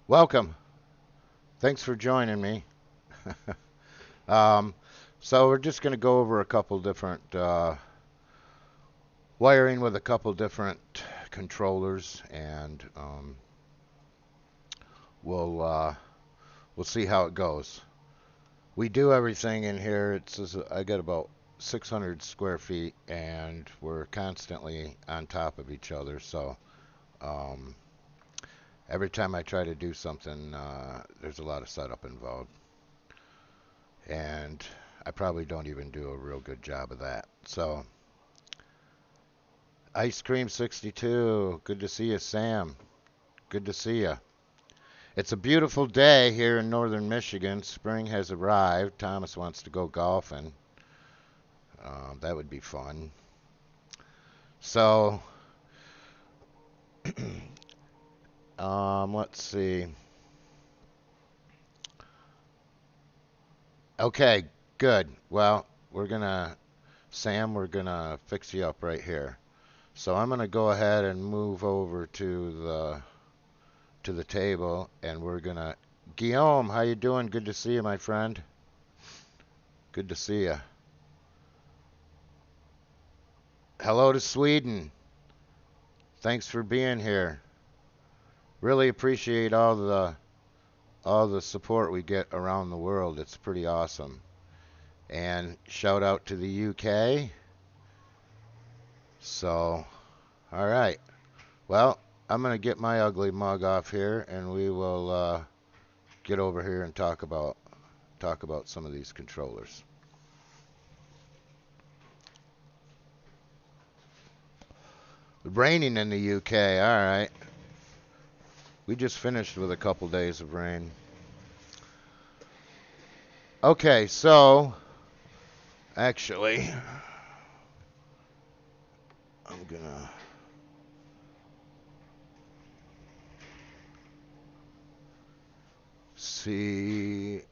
Welcome. Thanks for joining me. um, so we're just going to go over a couple different wiring with a couple different controllers, and we'll see how it goes. We do everything in here. I got about 600 square feet, and we're constantly on top of each other. So um, every time I try to do something, there's a lot of setup involved. And I probably don't even do a real good job of that. So, Ice Cream 62, good to see you, Sam. Good to see you. It's a beautiful day here in northern Michigan. Spring has arrived. Thomas wants to go golfing. That would be fun. So, let's see. Okay, good. Well, Sam, we're gonna fix you up right here. So I'm gonna go ahead and move over to the table, and we're gonna. Guillaume, how you doing? Good to see you, my friend. Good to see you. Hello to Sweden. Thanks for being here. Really appreciate all the support we get around the world. It's pretty awesome. And shout out to the UK. So, all right. Well, I'm gonna get my ugly mug off here, and we will get over here and talk about some of these controllers. Raining in the UK. All right. We just finished with a couple days of rain. Okay, so actually, I'm gonna see.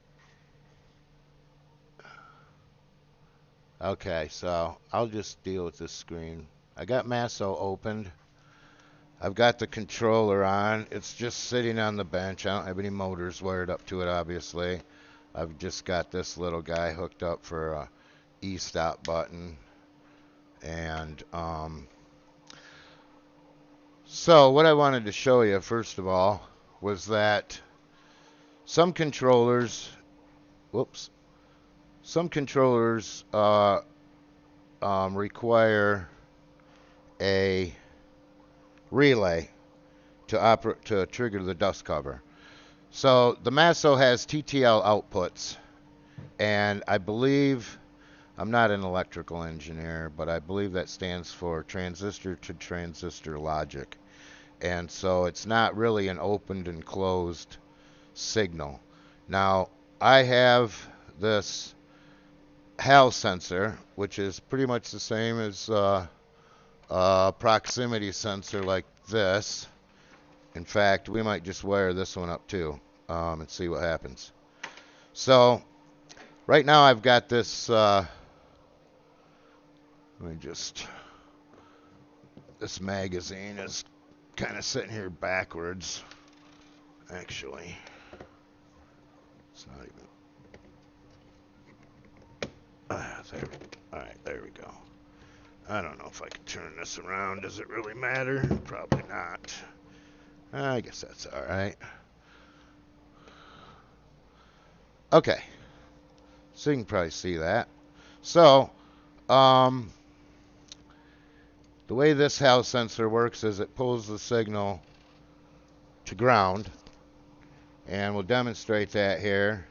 Okay, so I'll just deal with this screen. I got Masso opened. I've got the controller on. It's just sitting on the bench. I don't have any motors wired up to it, obviously. I've just got this little guy hooked up for a e-stop button. And so what I wanted to show you, first of all, was that some controllers, whoops, some controllers require a relay to trigger the dust cover. So the Masso has TTL outputs, and I believe I'm not an electrical engineer, but I believe that stands for transistor to transistor logic. And so it's not really an opened and closed signal. Now, I have this Hal sensor, which is pretty much the same as a proximity sensor like this. In fact, we might just wire this one up too and see what happens. So right now I've got this, this magazine is kind of sitting here backwards, actually. It's not even, all right, there we go. I don't know if I can turn this around. Does it really matter? Probably not. I guess that's all right. Okay, so you can probably see that. So, the way this house sensor works is it pulls the signal to ground, and we'll demonstrate that here.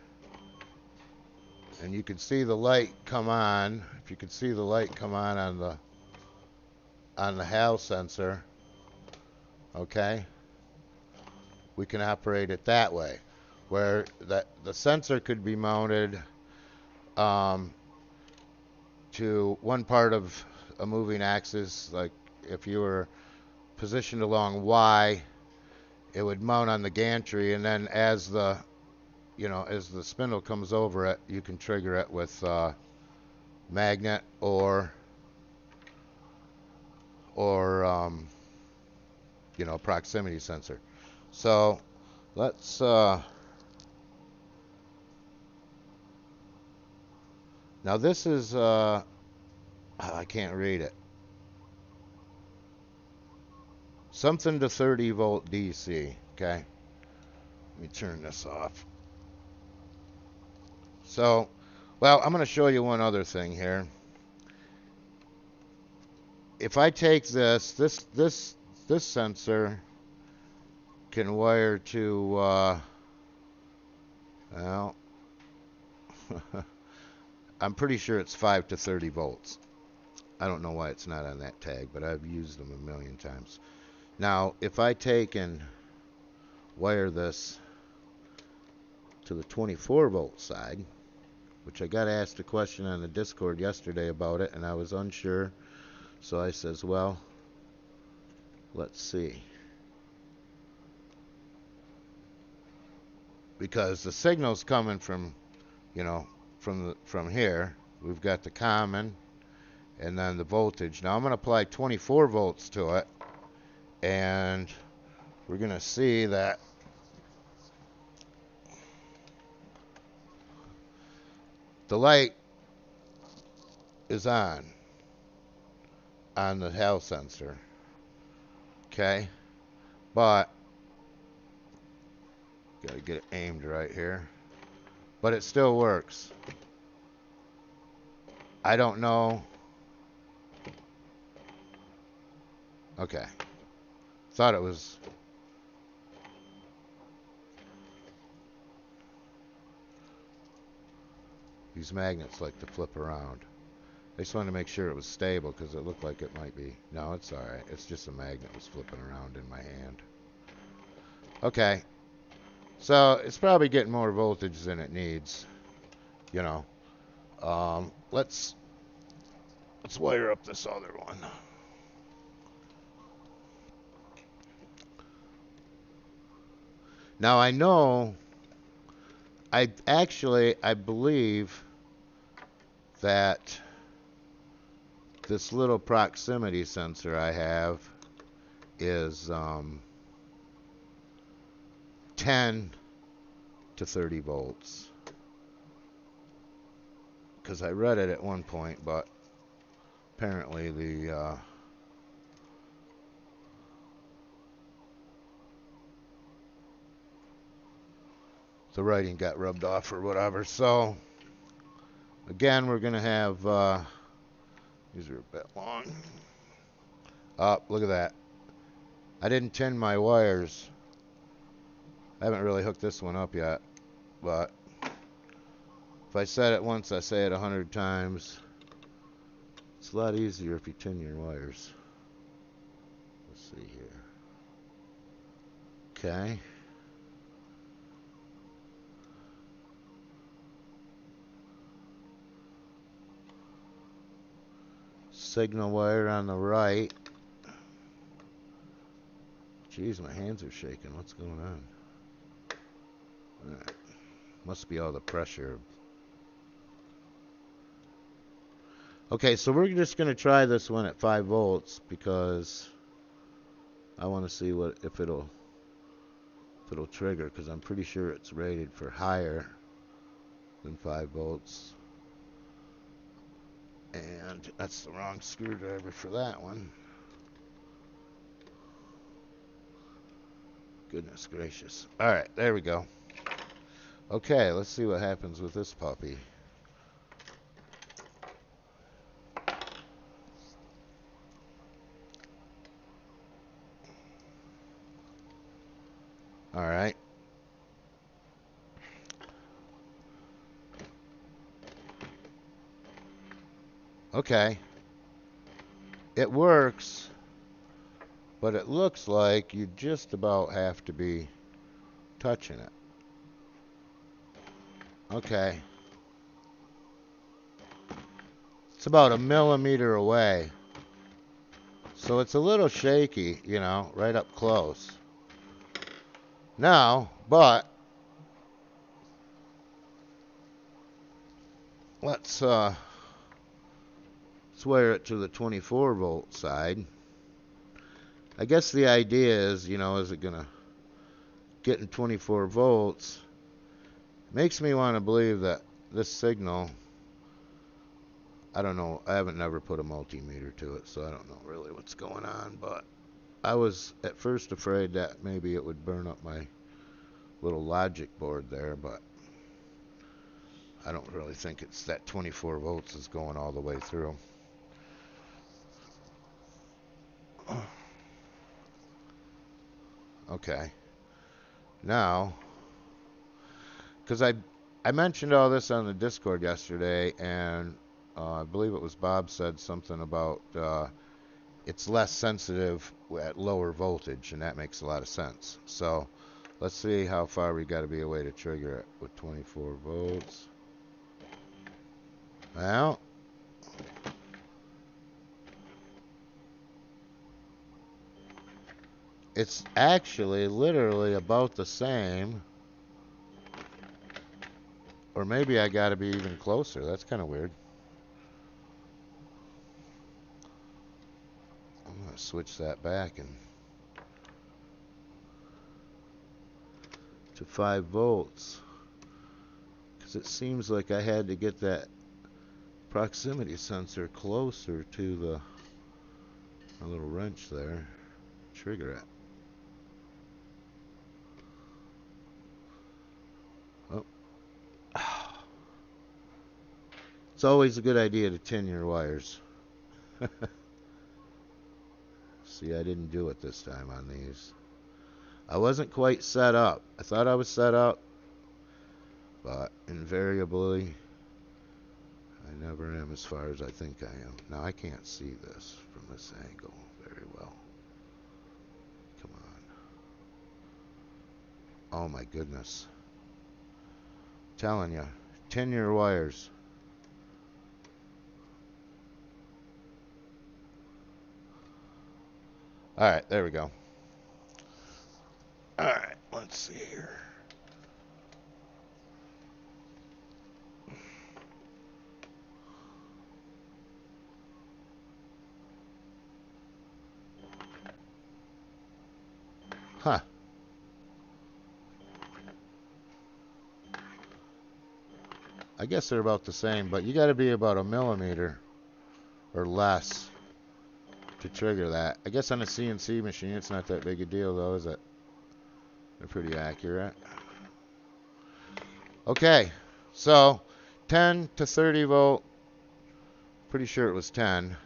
And you can see the light come on. If you can see the light come on the HAL sensor, okay, we can operate it that way, where the sensor could be mounted to one part of a moving axis. Like if you were positioned along Y, it would mount on the gantry, and then as the spindle comes over it, you can trigger it with magnet or proximity sensor. So Let's now this is I can't read it. Something to 30 volt DC. Okay, let me turn this off. So, well, I'm going to show you one other thing here. If I take this sensor can wire to well, I'm pretty sure it's 5 to 30 volts. I don't know why it's not on that tag, but I've used them a million times. Now, if I take and wire this to the 24 volt side, which I got asked a question on the Discord yesterday about it, and I was unsure. So I says, well, let's see. Because the signal's coming from, you know, from here. We've got the common and then the voltage. Now I'm going to apply 24 volts to it, and we're going to see that the light is on the Hall sensor. Okay, but got to get it aimed right here. But it still works. I don't know. Okay. Thought it was. These magnets like to flip around. I just wanted to make sure it was stable because it looked like it might be. No, it's alright. It's just a magnet was flipping around in my hand. Okay. So it's probably getting more voltage than it needs. You know. Let's wire up this other one. Now I know, I believe that this little proximity sensor I have is 10 to 30 volts. Because I read it at one point, but apparently the writing got rubbed off or whatever. So again, we're going to have these are a bit long. Look at that. I didn't tin my wires. I haven't really hooked this one up yet, but if I said it once, I say it 100 times. It's a lot easier if you tin your wires. Let's see here. Okay. Signal wire on the right. Jeez, my hands are shaking. What's going on? All right. Must be all the pressure. Okay, so we're just going to try this one at 5 volts because I want to see if it'll trigger, because I'm pretty sure it's rated for higher than 5 volts. And that's the wrong screwdriver for that one. Goodness gracious. All right, there we go. Okay, let's see what happens with this puppy. All right. Okay. It works, but it looks like you just about have to be touching it. Okay. It's about 1 millimeter away. So it's a little shaky, you know, right up close. Now, but let's wire it to the 24 volt side. I guess the idea is, you know, is it gonna getting 24 volts. Makes me want to believe that this signal, I don't know, I haven't never put a multimeter to it, so I don't know really what's going on, but I was at first afraid that maybe it would burn up my little logic board there, but I don't really think it's that 24 volts is going all the way through. Okay. Now, because I mentioned all this on the Discord yesterday, and I believe it was Bob said something about it's less sensitive at lower voltage, and that makes a lot of sense. So let's see how far we got to be away to trigger it with 24 volts. Well, it's actually literally about the same. Or maybe I got to be even closer. That's kind of weird. I'm going to switch that back and to 5 volts. Because it seems like I had to get that proximity sensor closer to the little wrench there. Trigger it. Oh. It's always a good idea to tin your wires. See, I didn't do it this time on these. I wasn't quite set up. I thought I was set up, but invariably, I never am as far as I think I am. Now, I can't see this from this angle very well. Come on. Oh, my goodness. I'm telling you, tin your wires. All right, there we go. All right, let's see here. Huh. I guess they're about the same, but you got to be about a millimeter or less to trigger that. I guess on a CNC machine, it's not that big a deal, though, is it? They're pretty accurate. Okay, so 10 to 30 volt. Pretty sure it was 10.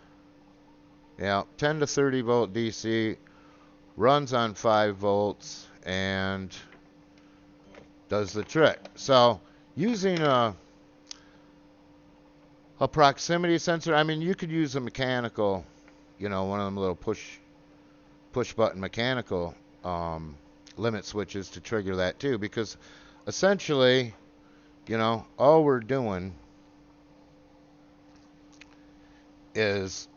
Yeah, 10 to 30 volt DC. Runs on 5 volts and does the trick. So using a proximity sensor, I mean, you could use a mechanical, you know, one of them little push button mechanical limit switches to trigger that too, because essentially, you know, all we're doing is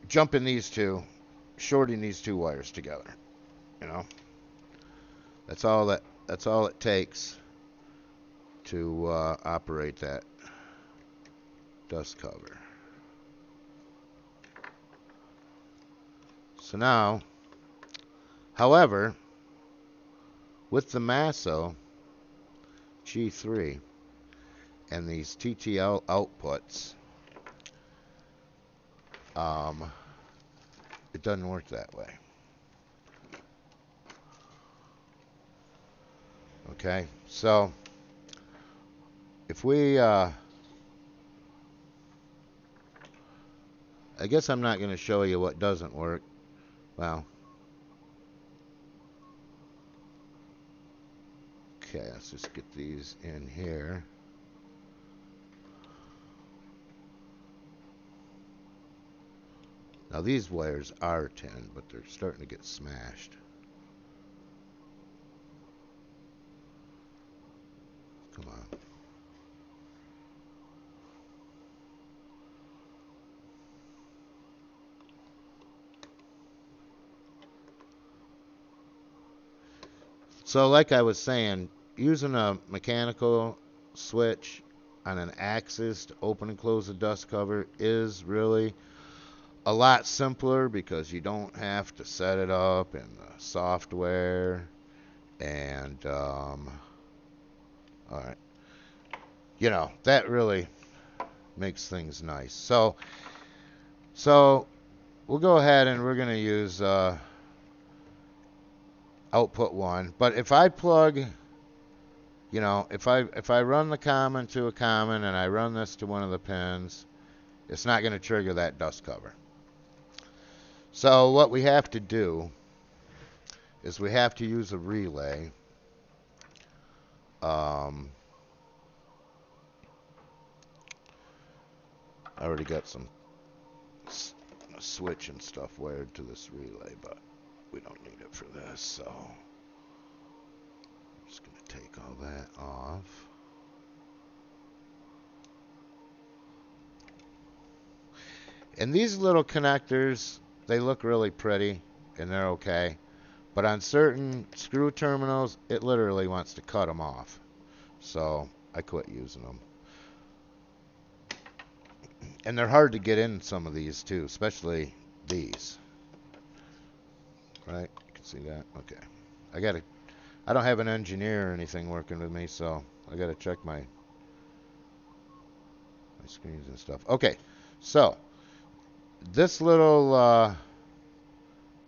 jumping these two, shorting these two wires together. You know, that's all it takes to operate that dust cover. So now, however, with the Masso G3 and these TTL outputs, it doesn't work that way. Okay, so if we, I guess I'm not going to show you what doesn't work. Well, okay, let's just get these in here. Now these wires are 10, but they're starting to get smashed. Come on. So like I was saying, using a mechanical switch on an axis to open and close the dust cover is really a lot simpler because you don't have to set it up in the software And, alright. You know, that really makes things nice. So we'll go ahead and we're going to use output 1. But if I plug, you know, if I run the common to a common and I run this to one of the pins, it's not going to trigger that dust cover. So what we have to do is we have to use a relay. I already got some switch and stuff wired to this relay, but we don't need it for this, so I'm just going to take all that off. And these little connectors, they look really pretty and they're okay, but on certain screw terminals it literally wants to cut them off, so I quit using them. And they're hard to get in some of these too, especially these. Right? You can see that? Okay. I don't have an engineer or anything working with me, so I gotta check my screens and stuff. Okay, so this little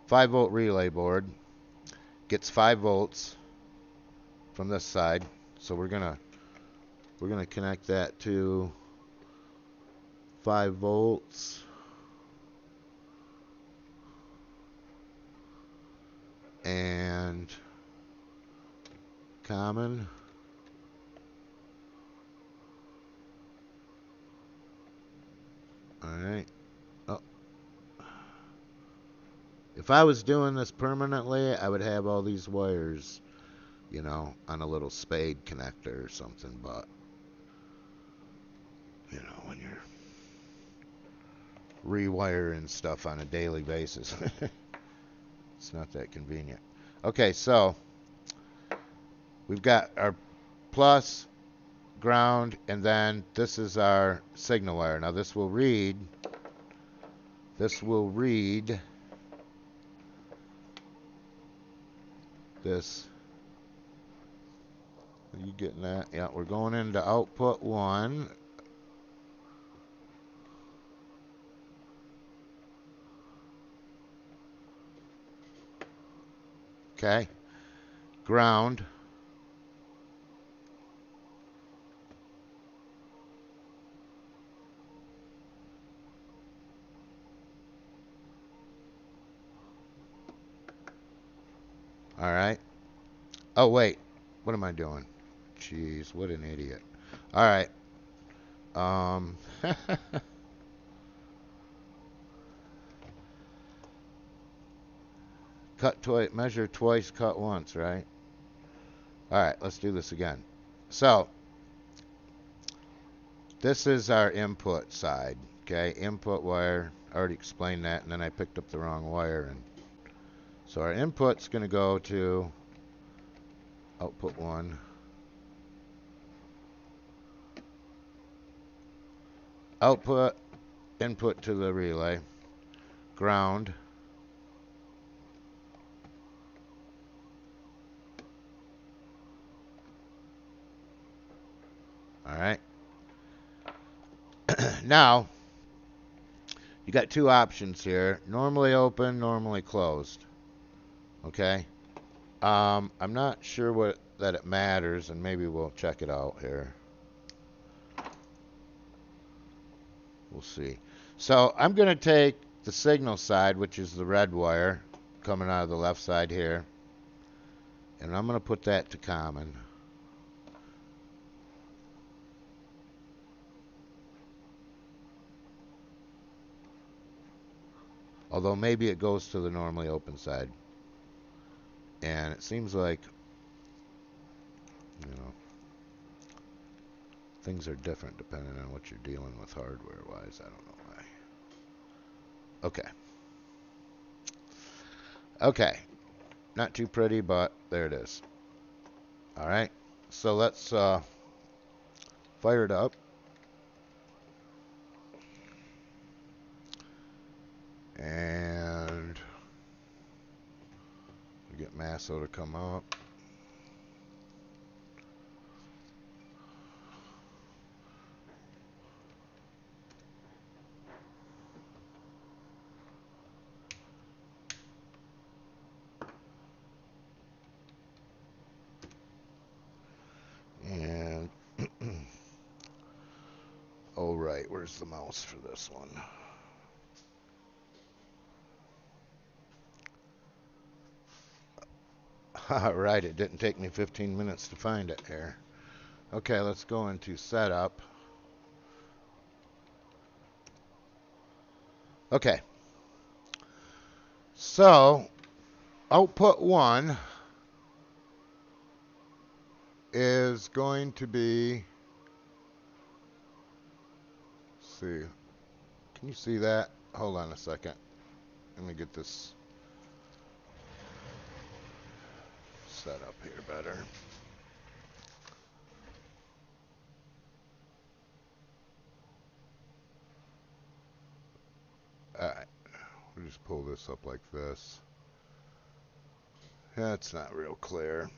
5-volt relay board gets 5 volts from this side, so we're gonna connect that to 5 volts. And common. Alright. Oh. If I was doing this permanently, I would have all these wires, you know, on a little spade connector or something, but, you know, when you're rewiring stuff on a daily basis, it's not that convenient. Okay, so we've got our plus, ground, and then this is our signal wire. Now this will read this. Are you getting that? Yeah, we're going into output 1. Okay. Ground. All right. Oh, wait. What am I doing? Jeez, what an idiot. All right. Cut twice, measure twice, cut once, right? All right, let's do this again. So, this is our input side, okay? Input wire, I already explained that, and then I picked up the wrong wire. And so our input's going to go to output 1. Output, input to the relay. Ground. All right. Now, you got 2 options here. Normally open, normally closed. Okay? I'm not sure that it matters, and maybe we'll check it out here. We'll see. So I'm going to take the signal side, which is the red wire coming out of the left side here, and I'm going to put that to common. Although maybe it goes to the normally open side. And it seems like, you know, things are different depending on what you're dealing with hardware-wise. I don't know why. Okay. Okay. Not too pretty, but there it is. All right. So let's fire it up. And we get Masso to come up. right, where's the mouse for this one? All right, it didn't take me 15 minutes to find it here. Okay, let's go into setup. Okay. So, output 1 is going to be, let's see, can you see that? Hold on a second. Let me get this set up here better. Alright, we'll just pull this up like this. That's not real clear.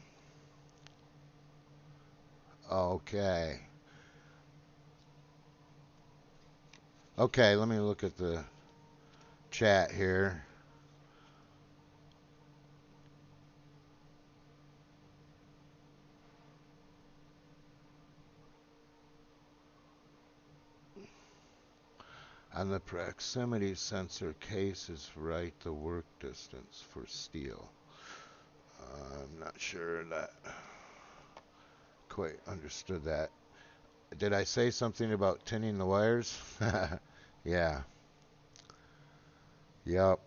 Okay. Okay, let me look at the chat here. On the proximity sensor case is right the work distance for steel. I'm not sure that quite understood that. Did I say something about tinning the wires? Yeah. Yep.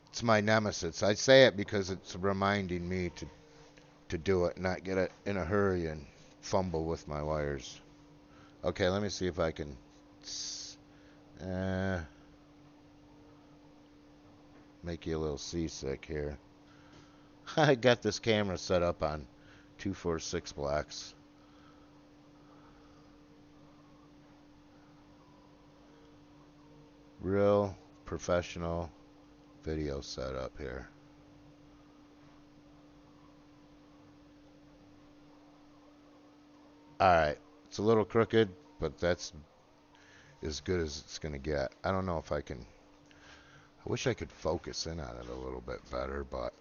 It's my nemesis. I say it because it's reminding me to do it, not get it in a hurry and fumble with my wires. Okay, let me see if I can make you a little seasick here. I got this camera set up on 246 blocks. Real professional video setup here. Alright, it's a little crooked, but that's as good as it's going to get. I don't know if I can... I wish I could focus in on it a little bit better, but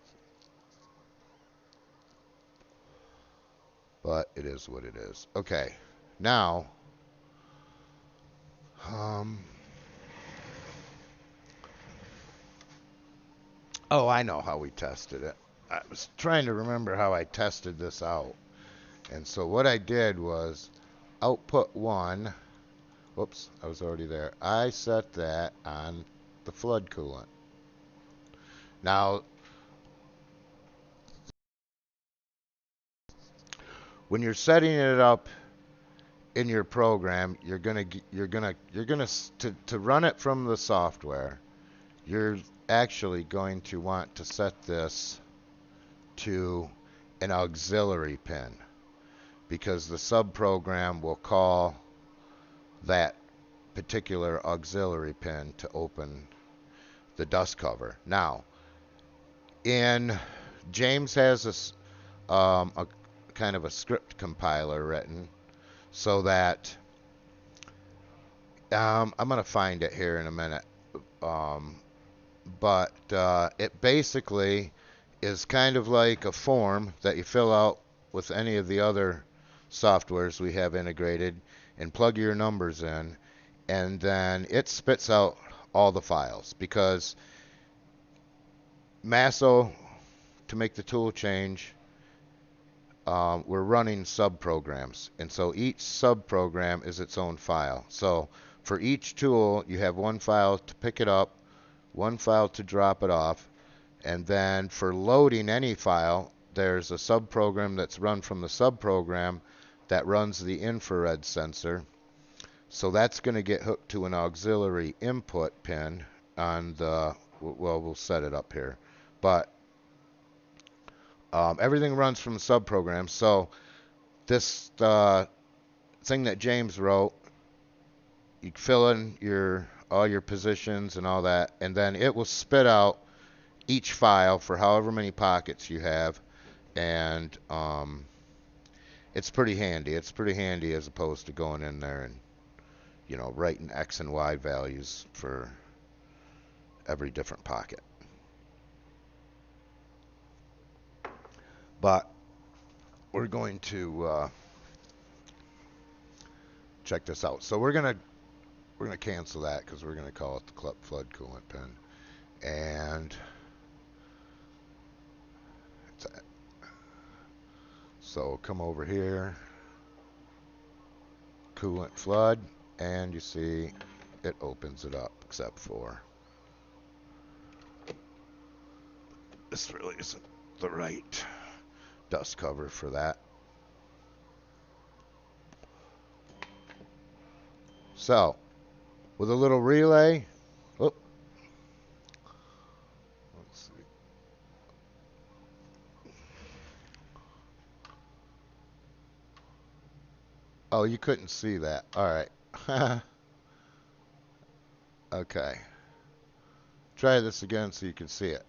it is what it is. Okay, now... oh, I know how we tested it. I was trying to remember how I tested this out. And so what I did was output 1... Whoops, I was already there. I set that on the flood coolant. Now, when you're setting it up in your program, you're gonna to run it from the software. You're actually going to want to set this to an auxiliary pin because the subprogram will call that particular auxiliary pin to open the dust cover. Now, James has a kind of a script compiler written so that I'm going to find it here in a minute. But it basically is kind of like a form that you fill out with any of the other softwares we have integrated and plug your numbers in, and then it spits out all the files because Masso, to make the tool change, we're running subprograms, and so each subprogram is its own file. So for each tool, you have one file to pick it up, one file to drop it off, and then for loading any file, there's a subprogram that's run from the subprogram that runs the infrared sensor. So that's going to get hooked to an auxiliary input pin on the, well, we'll set it up here. But everything runs from the subprogram. So this thing that James wrote, you fill in all your positions and all that, and then it will spit out each file for however many pockets you have, and it's pretty handy. It's pretty handy as opposed to going in there and, you know, writing X and Y values for every different pocket. But we're going to check this out. So we're gonna cancel that because we're gonna call it the flood coolant pin. And so come over here, coolant flood, and you see it opens it up, except for this really isn't the right dust cover for that. So with a little relay, oh, let's see. Oh, you couldn't see that. All right. Okay. Try this again so you can see it.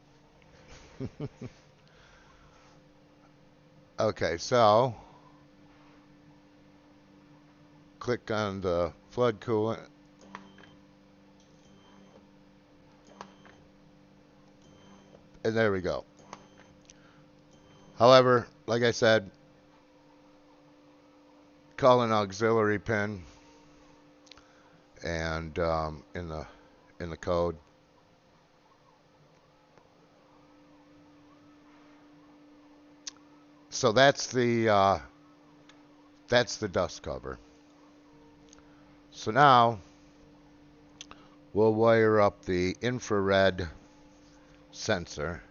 Okay, so click on the flood coolant. And there we go. However, like I said, call an auxiliary pin and in the code. So that's the dust cover. So now we'll wire up the infrared sensor,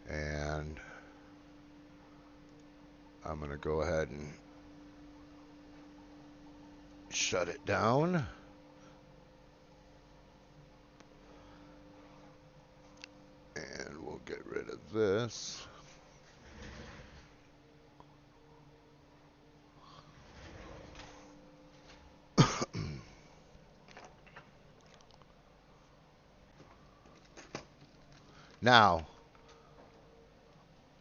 and I'm going to go ahead and shut it down. And we'll get rid of this. Now,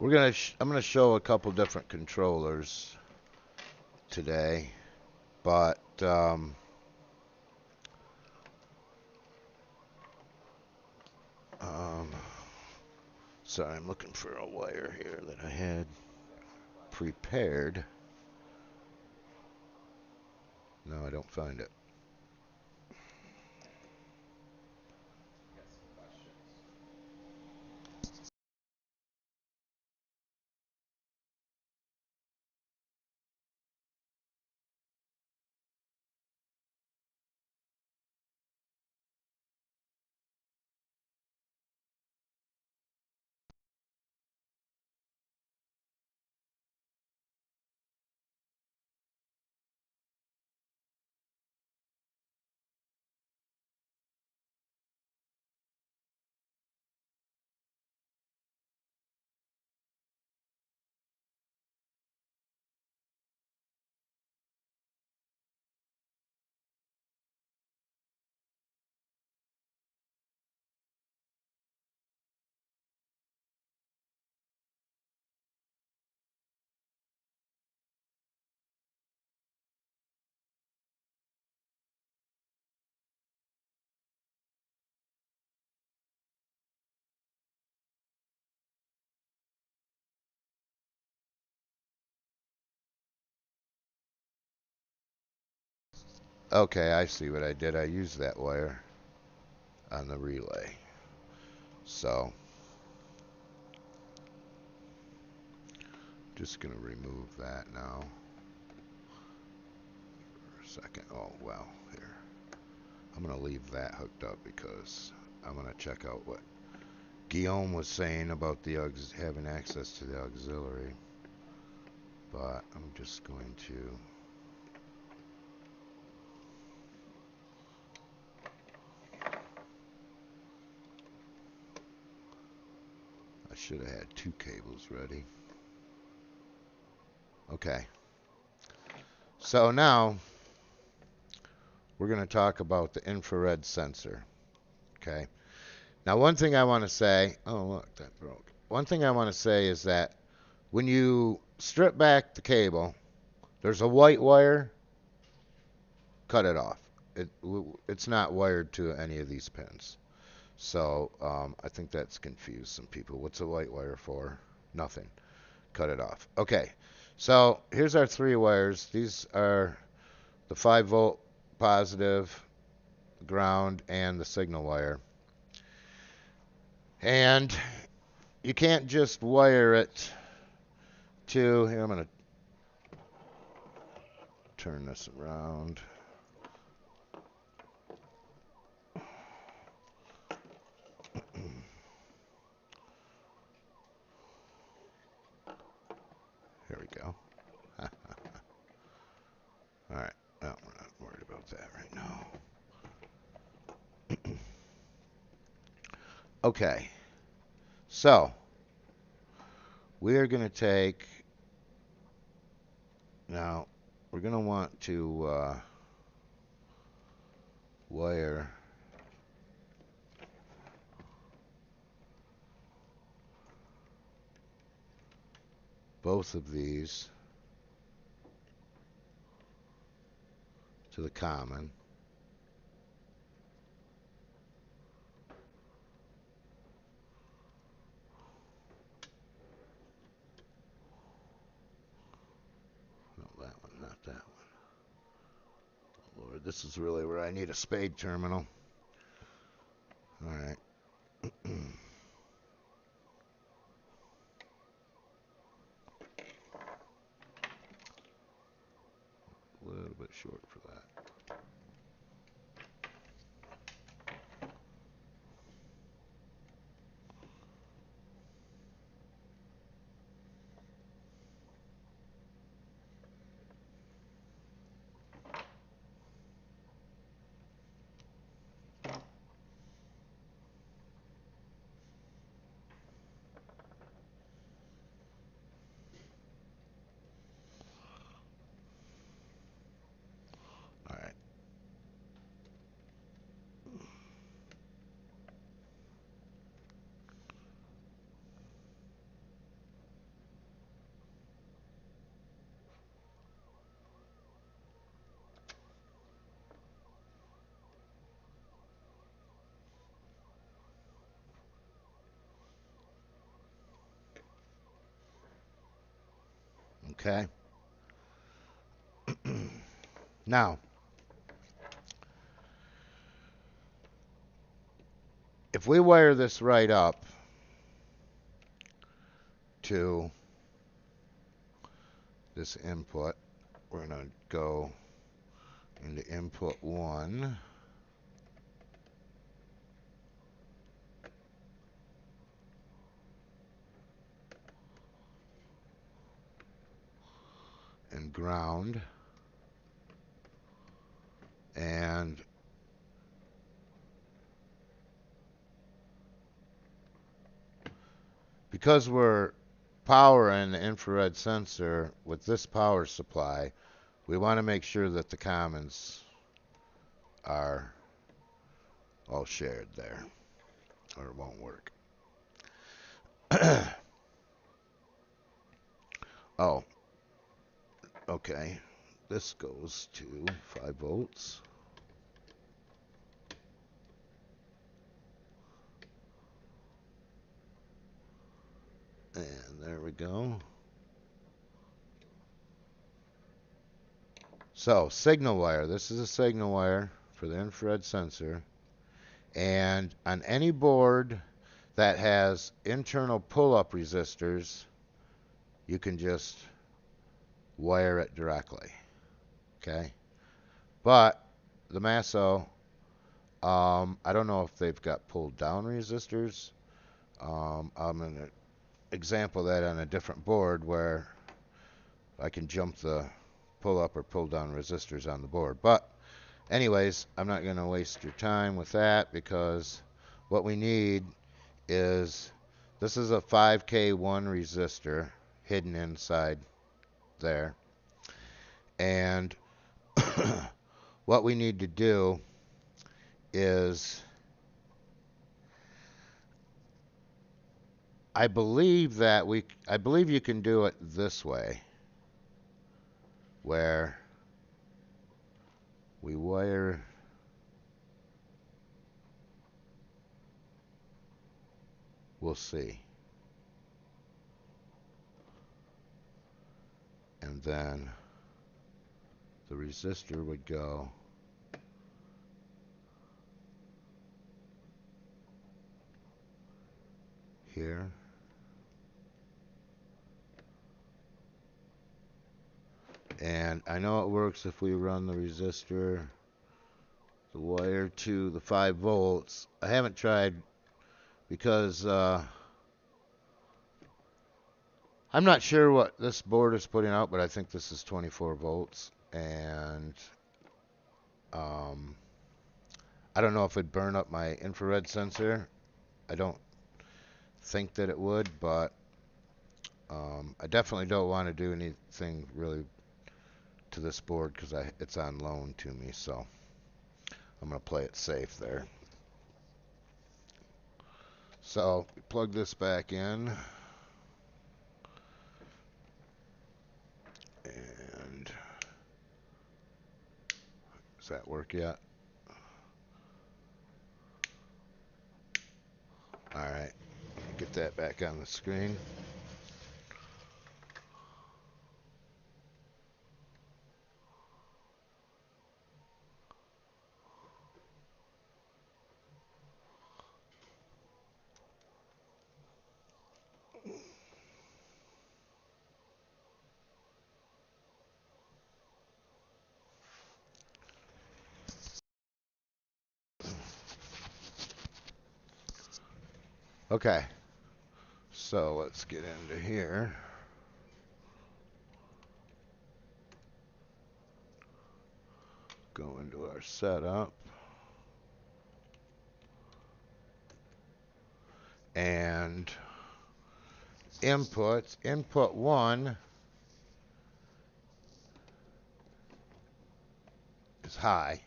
I'm gonna show a couple different controllers today, but sorry, I'm looking for a wire here that I had prepared. No, I don't find it. Okay, I see what I did. I used that wire on the relay. So, just gonna remove that now for a second. Oh, well, here. I'm gonna leave that hooked up because I'm gonna check out what Guillaume was saying about the having access to the auxiliary. But I'm just going to I should have had two cables ready. Okay. So now we're going to talk about the infrared sensor. Okay. Now one thing I want to say, oh look, that broke. One thing I want to say is that when you strip back the cable, there's a white wire, cut it off. It's not wired to any of these pins. So I think that's confused some people. What's a white wire for? Nothing. Cut it off. Okay. So here's our three wires. These are the 5-volt positive, ground, and the signal wire. And you can't just wire it to, here I'm going to turn this around. Here we go. All right. Oh, we're not worried about that right now. Okay. So, we are going to take, now, we're going to want to wire both of these to the common. No, that one, not that one. Oh, Lord, this is really where I need a spade terminal. All right. A little bit short for that. All right. Okay. Now, if we wire this right up to this input, we're going to go into input 1. And ground. And because we're powering the infrared sensor with this power supply, we want to make sure that the commons are all shared there, or it won't work. Oh, okay. This goes to 5 volts. And there we go. So, signal wire. This is a signal wire for the infrared sensor. And on any board that has internal pull-up resistors, you can just wire it directly. Okay? But the Masso, I don't know if they've got pull-down resistors. I'm going to example that on a different board where I can jump the pull-up or pull-down resistors on the board. But anyways, I'm not going to waste your time with that because what we need is, this is a 5K1 resistor hidden inside there. And what we need to do is, I believe you can do it this way, where we wire we'll see. And then the resistor would go here. And I know it works if we run the resistor, the wire to the 5 volts. I haven't tried because I'm not sure what this board is putting out, but I think this is 24 volts. And I don't know if it'd burn up my infrared sensor. I don't think that it would, but I definitely don't want to do anything really to this board because it's on loan to me, so I'm going to play it safe there. So plug this back in, and does that work yet? All right, get that back on the screen. Okay, so let's get into here. Go into our setup. And inputs. Input 1 is high.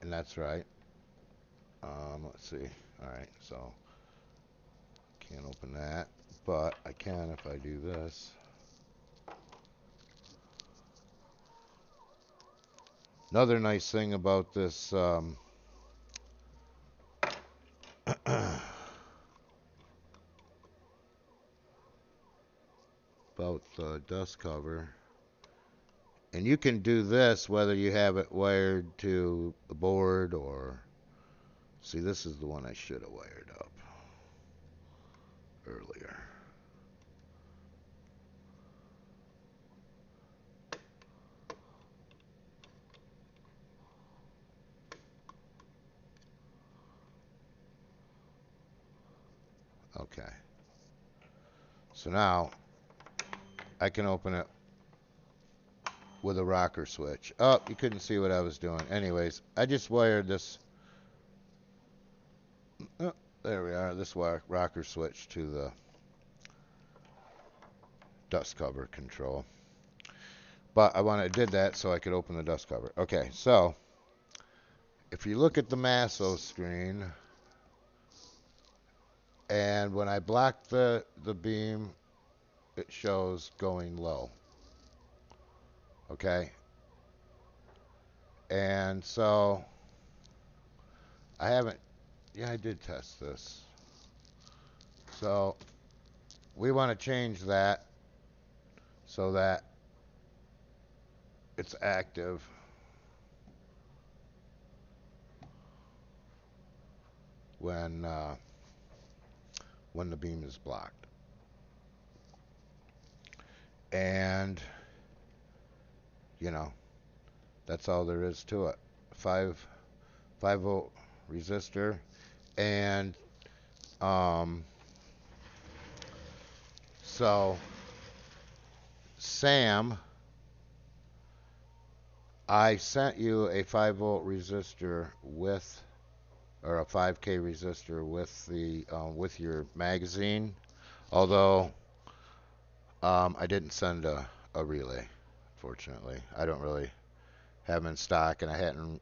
And that's right. Let's see. All right, so can't open that, but I can if I do this. Another nice thing about this about the dust cover, and you can do this whether you have it wired to the board or, see, this is the one I should have wired up earlier. Okay, so now I can open it with a rocker switch. Oh, you couldn't see what I was doing. Anyways, I just wired this. Oh, there we are. This rocker switch to the dust cover control. But I did that so I could open the dust cover. Okay, so if you look at the Masso screen, and when I block the beam, it shows going low. Okay? And so I haven't, yeah, I did test this. So we want to change that so that it's active when the beam is blocked. And you know, that's all there is to it. 5 volt resistor, and so Sam, I sent you a 5 volt resistor with, or a 5K resistor with the with your magazine, although I didn't send a relay, fortunately. I don't really have them in stock, and I hadn't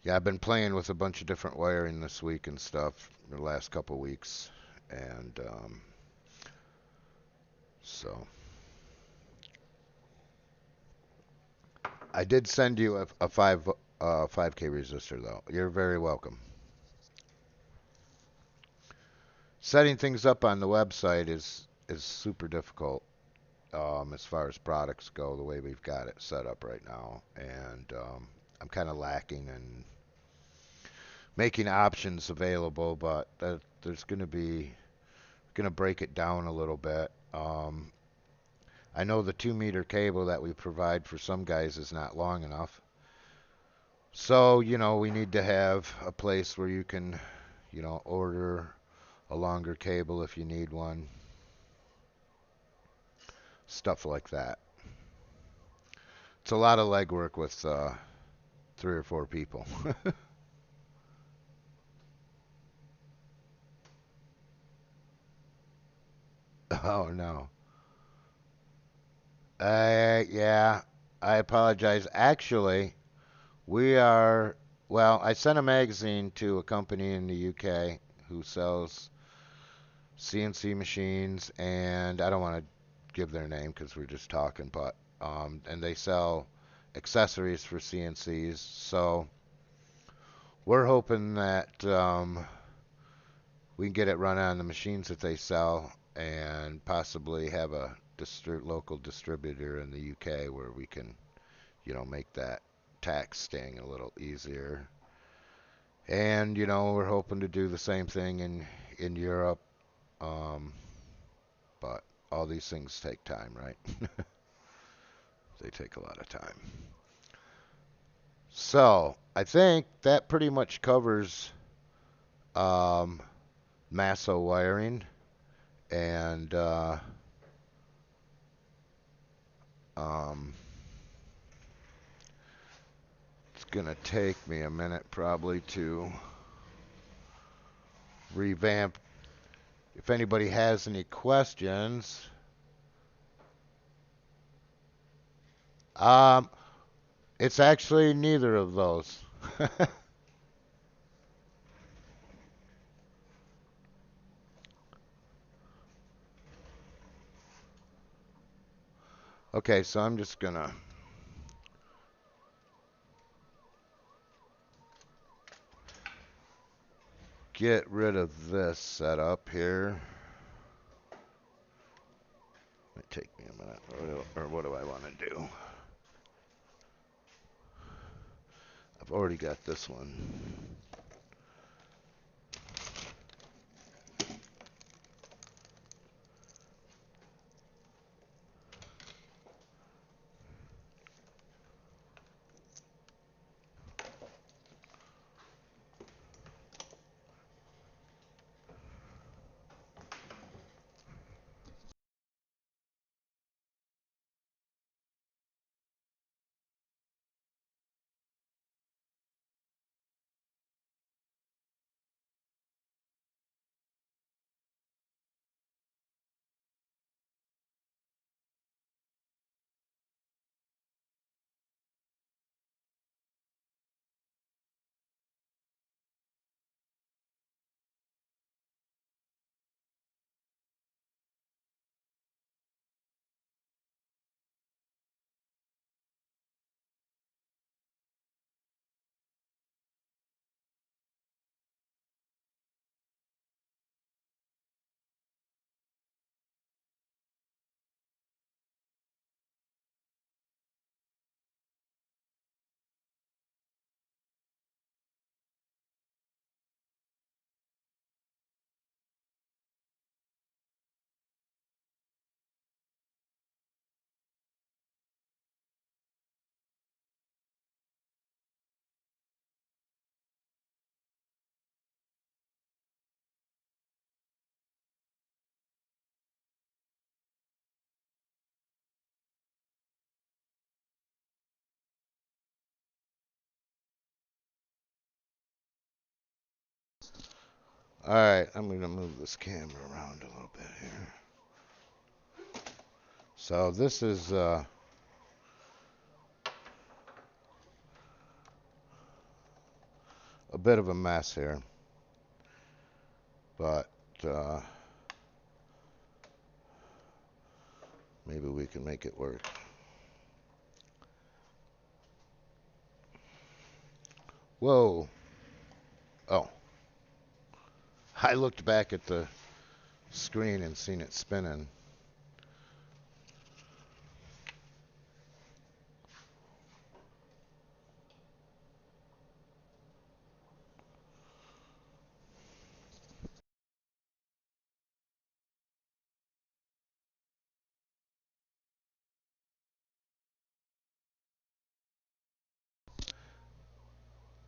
yeah, I've been playing with a bunch of different wiring this week and stuff the last couple weeks, and so I did send you a 5K resistor, though. You're very welcome. Setting things up on the website is super difficult. as far as products go, the way we've got it set up right now. And I'm kind of lacking in making options available, but there's going to break it down a little bit. I know the 2 meter cable that we provide for some guys is not long enough. So, we need to have a place where you can, order a longer cable if you need one. Stuff like that. It's a lot of legwork with 3 or 4 people. Oh, no. Yeah, I apologize. Actually, well, I sent a magazine to a company in the UK who sells CNC machines, and I don't want to give their name because we're just talking, but, and they sell accessories for CNCs. So we're hoping that we can get it run on the machines that they sell and possibly have a local distributor in the UK where we can, make that tax sting a little easier. And, we're hoping to do the same thing in Europe. Um, but all these things take time, right? They take a lot of time. So I think that pretty much covers um, Masso wiring. And um, it's going to take me a minute probably to revamp. If anybody has any questions, um, it's actually neither of those. Okay, so I'm just going to get rid of this setup here. Might take me a minute, or what do I want to do? I've already got this one. All right, I'm going to move this camera around a little bit here. So this is a bit of a mess here, but maybe we can make it work. Whoa. Oh. I looked back at the screen and seen it spinning.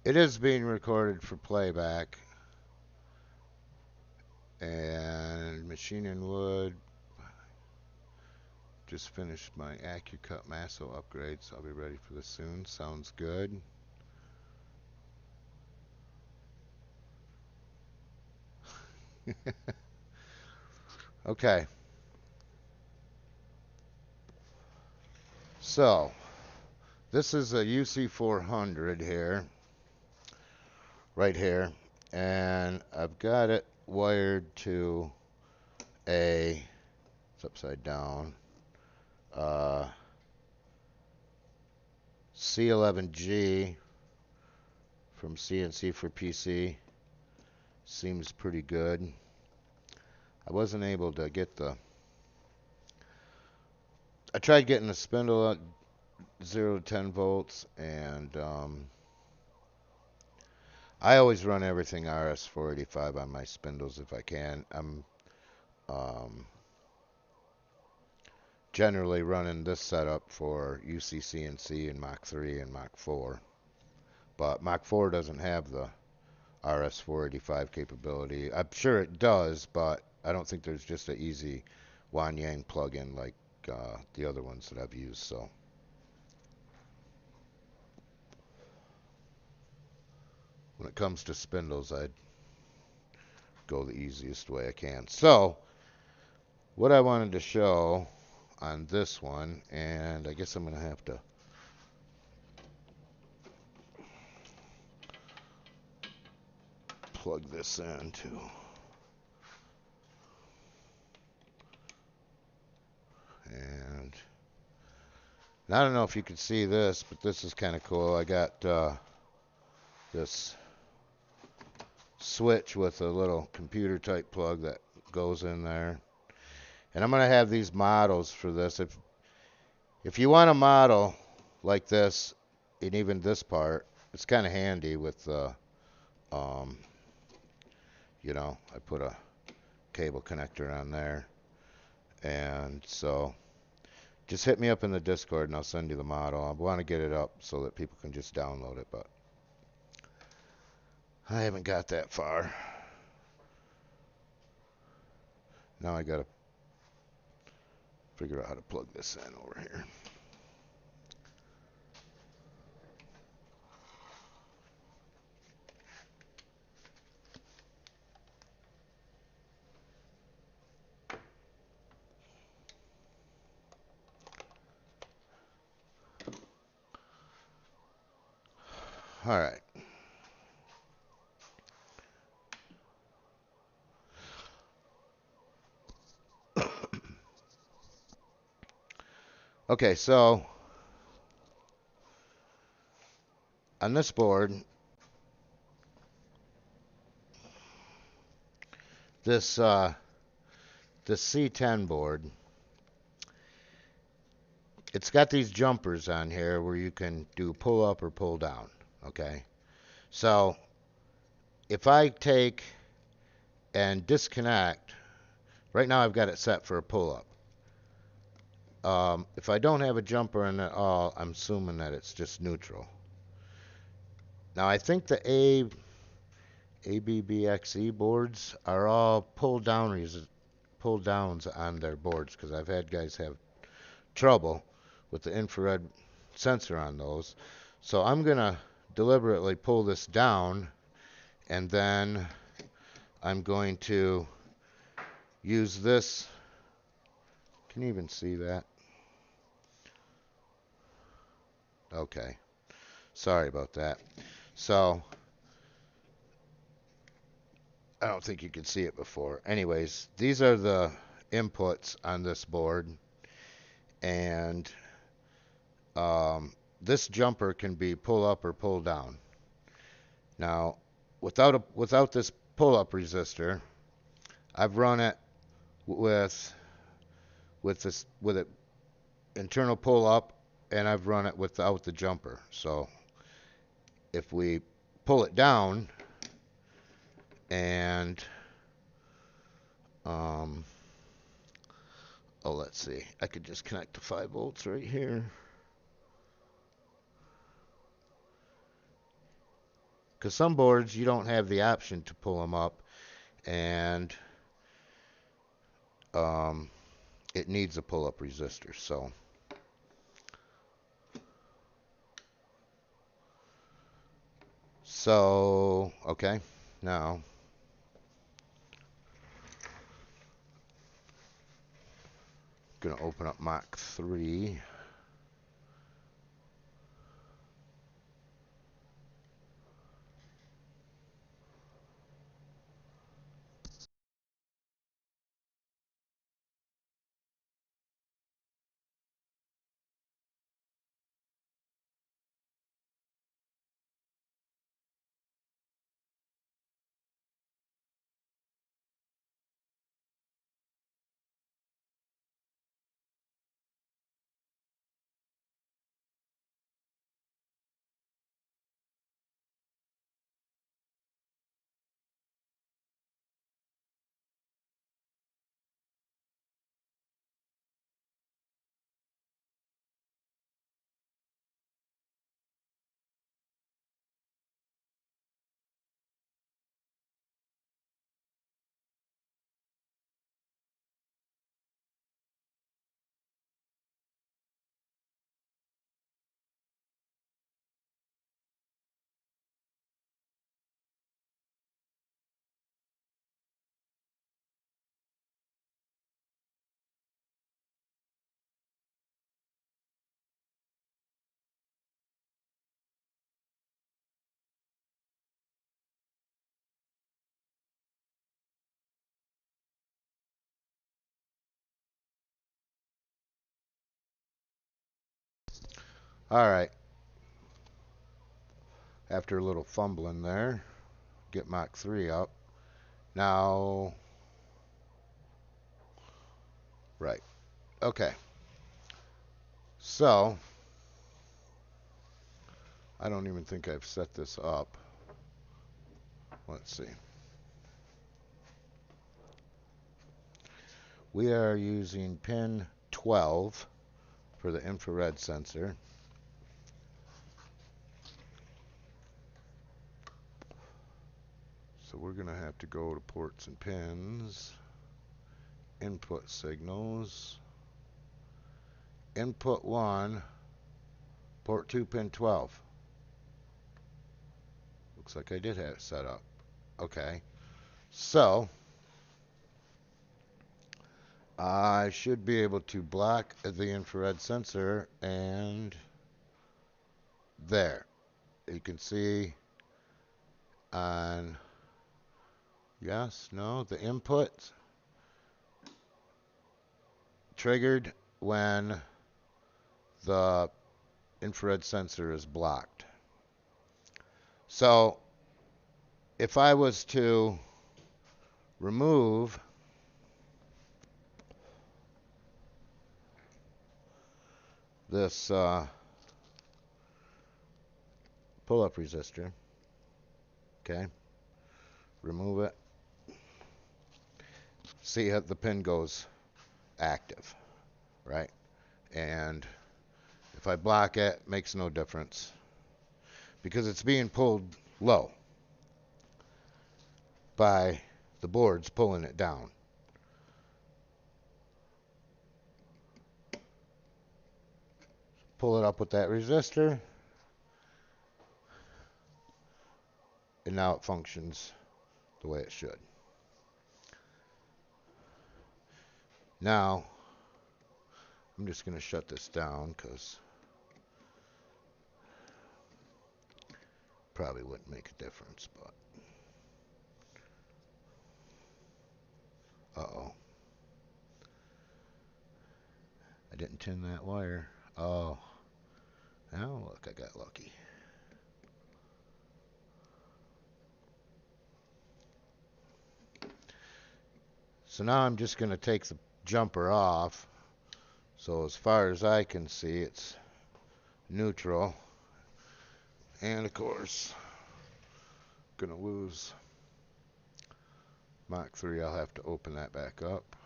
It is being recorded for playback. And machining wood. Just finished my AccuCut Masso upgrade, so I'll be ready for this soon. Sounds good. Okay. So, this is a UC400 here, right here, and I've got it wired to a, it's upside down, C11G from CNC for PC. Seems pretty good. I wasn't able to get I tried getting the spindle at 0 to 10 volts, and I always run everything RS485 on my spindles if I can. I'm generally running this setup for UCCNC and Mach 3 and Mach 4, but Mach 4 doesn't have the RS485 capability. I'm sure it does, but I don't think there's just an easy Wanyang plug-in like the other ones that I've used. So when it comes to spindles, I'd go the easiest way I can. So what I wanted to show on this one, and I guess I'm going to have to plug this in too. And I don't know if you can see this, but this is kind of cool. I got this switch with a little computer type plug that goes in there. And I'm going to have these models for this. If you want a model like this, and even this part, it's kind of handy with you know, I put a cable connector on there. And so just hit me up in the Discord and I'll send you the model. I want to get it up so that people can just download it, but I haven't got that far. Now I got to figure out how to plug this in over here. All right. Okay, so on this board, this C10 board, it's got these jumpers on here where you can do pull up or pull down. Okay, so if I take and disconnect, right now I've got it set for a pull up. If I don't have a jumper in at all, I'm assuming that it's just neutral. Now I think the ABBXE boards are all pull downs on their boards, because I've had guys have trouble with the infrared sensor on those. So I'm going to deliberately pull this down, and then I'm going to use this. Can you even see that? Okay. Sorry about that. So I don't think you could see it before. Anyways, these are the inputs on this board, and this jumper can be pull up or pull down. Now, without this pull up resistor, I've run it with it internal pull up, and I've run it without the jumper. So if we pull it down and let's see, I could just connect to 5 volts right here. Because some boards you don't have the option to pull them up, and it needs a pull-up resistor. So okay, now I'm gonna open up Mach 3. All right. After a little fumbling there, get Mach 3 up. Now, right. Okay. So, I don't even think I've set this up. Let's see. We are using pin 12 for the infrared sensor. So we're going to have to go to ports and pins, input signals, input 1, port 2, pin 12. Looks like I did have it set up. Okay. So, I should be able to block the infrared sensor, and there. You can see on, yes, no, the input triggered when the infrared sensor is blocked. So if I was to remove this pull-up resistor, okay, remove it, see how the pin goes active, right? And if I block it, it makes no difference because it's being pulled low by the boards pulling it down. Pull it up with that resistor, and now it functions the way it should. Now, I'm just going to shut this down because probably wouldn't make a difference, but uh-oh. I didn't tin that wire. Oh. Now, look, I got lucky. So now I'm just going to take the jumper off. So as far as I can see, it's neutral. And of course, going to lose Mach 3. I'll have to open that back up.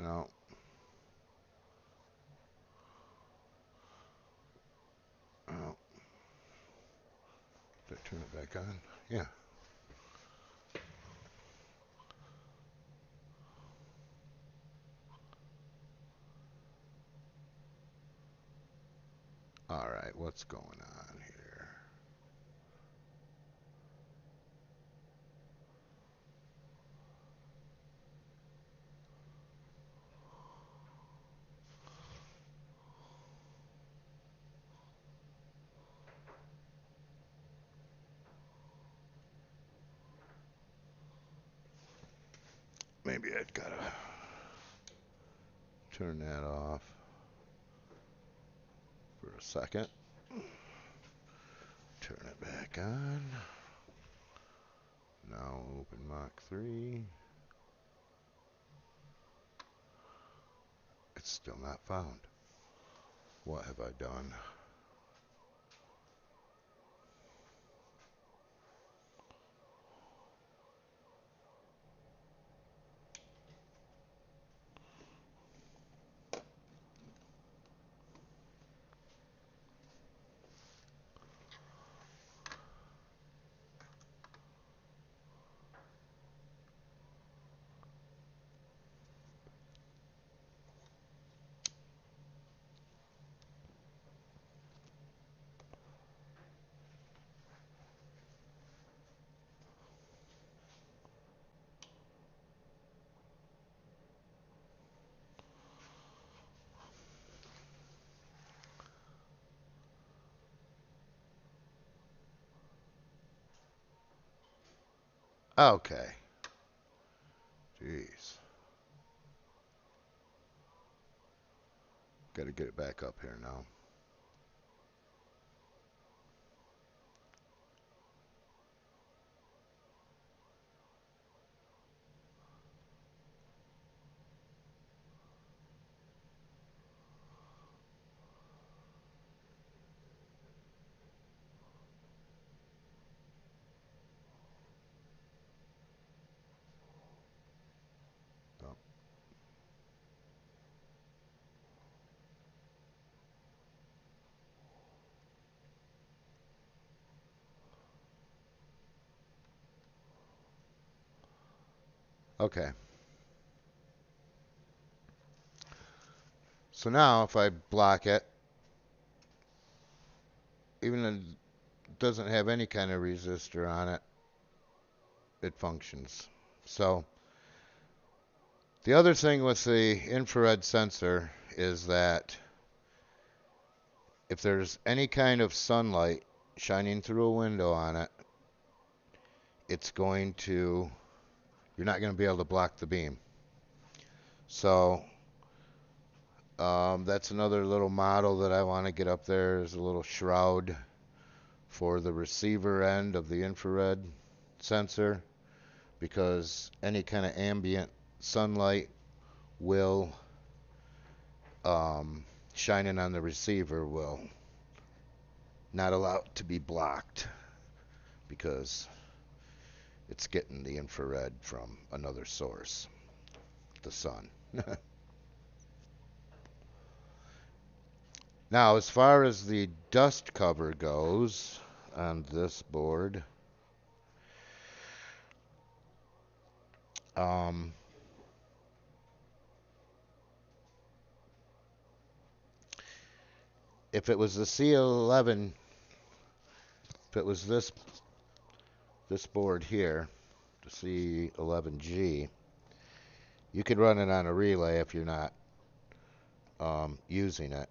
No. Oh. Did I turn it back on? Yeah. All right, what's going on here? Maybe I'd gotta turn that off for a second. Turn it back on. Now open Mach 3. It's still not found. What have I done? Okay. Jeez. Got to get it back up here now. Oh. Okay. So now if I block it, even if it doesn't have any kind of resistor on it, it functions. So the other thing with the infrared sensor is that if there's any kind of sunlight shining through a window on it, it's going to, you're not going to be able to block the beam. So that's another little model that I want to get up there, is a little shroud for the receiver end of the infrared sensor, because any kind of ambient sunlight will, shining on the receiver, will not allow it to be blocked, because it's getting the infrared from another source, the sun. Now, as far as the dust cover goes on this board, if it was the C11, if it was this board here, the C11G, you could run it on a relay if you're not using it.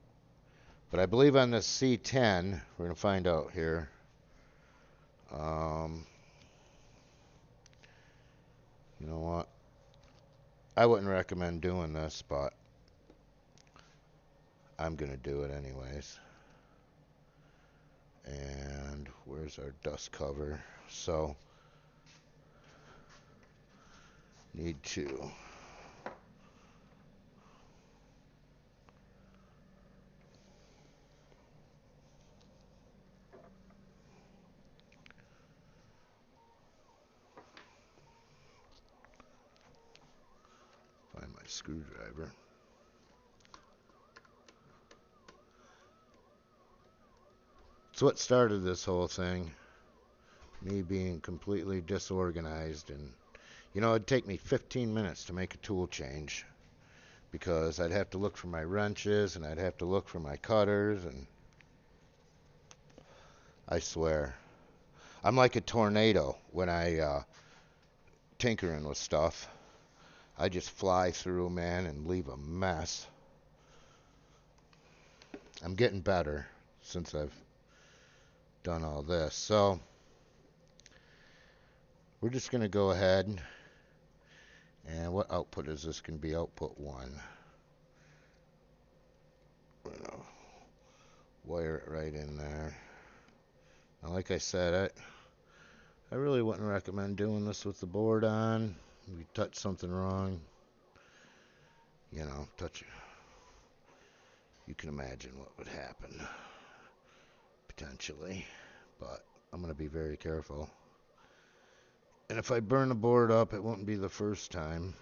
But I believe on the C10, we're going to find out here. You know what? I wouldn't recommend doing this, but I'm going to do it anyways. And where's our dust cover? So, need to find my screwdriver. It's what started this whole thing. Me being completely disorganized, and you know, it'd take me 15 minutes to make a tool change because I'd have to look for my wrenches and I'd have to look for my cutters, and I swear, I'm like a tornado when I tinkering with stuff. I just fly through, man, and leave a mess. I'm getting better since I've done all this. So we're just going to go ahead, and what output is this going to be? Output 1. We're going to wire it right in there. Now, like I said, I really wouldn't recommend doing this with the board on. If you touch something wrong, you know, you can imagine what would happen, potentially. But I'm going to be very careful. And if I burn the board up, it won't be the first time.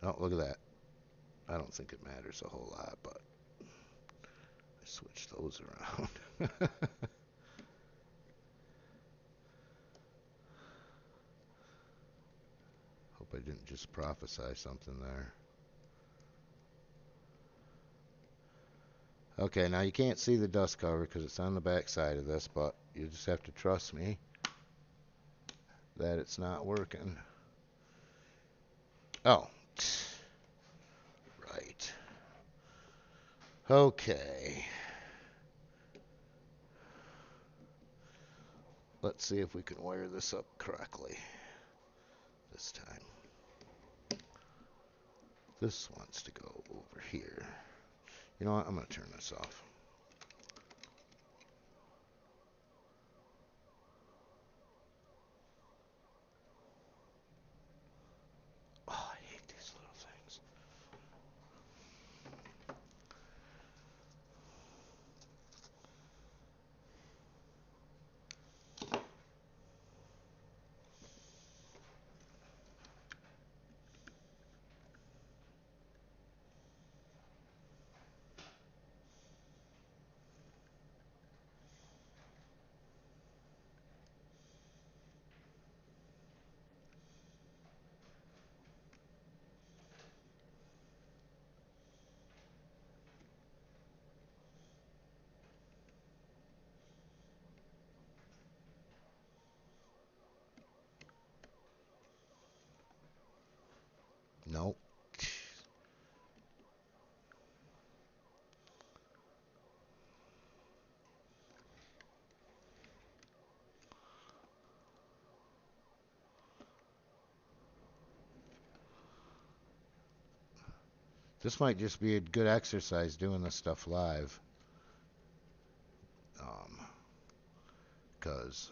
Oh, look at that. I don't think it matters a whole lot, but I switched those around. Hope I didn't just prophesy something there. Okay, now you can't see the dust cover because it's on the back side of this, but you just have to trust me that it's not working. Oh, right. Okay. Let's see if we can wire this up correctly this time. This wants to go over here. You know what? I'm going to turn this off. Oh, I hate these little things. Nope. This might just be a good exercise doing this stuff live. Because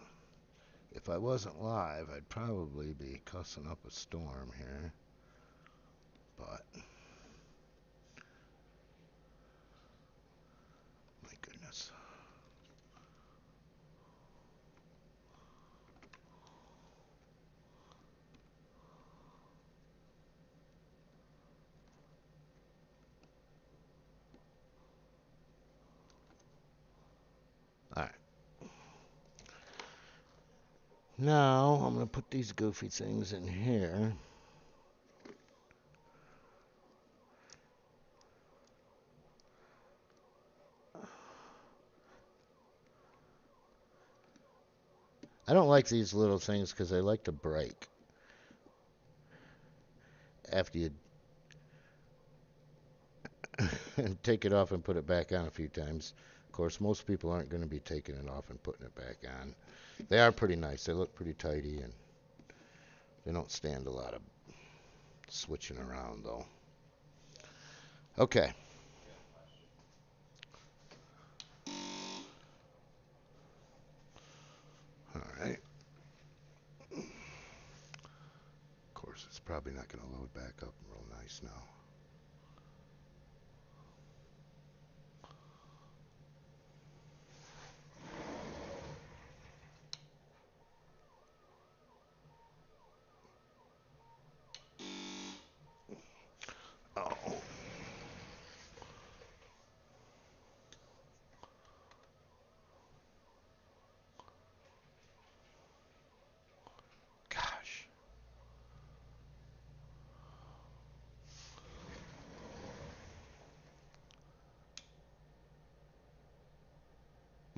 if I wasn't live, I'd probably be cussing up a storm here. But my goodness. Alright. Now I'm going to put these goofy things in here. I don't like these little things because they like to break after you take it off and put it back on a few times. Of course, most people aren't going to be taking it off and putting it back on. They are pretty nice. They look pretty tidy, and they don't stand a lot of switching around, though. Okay. All right. Of course, it's probably not going to load back up real nice now.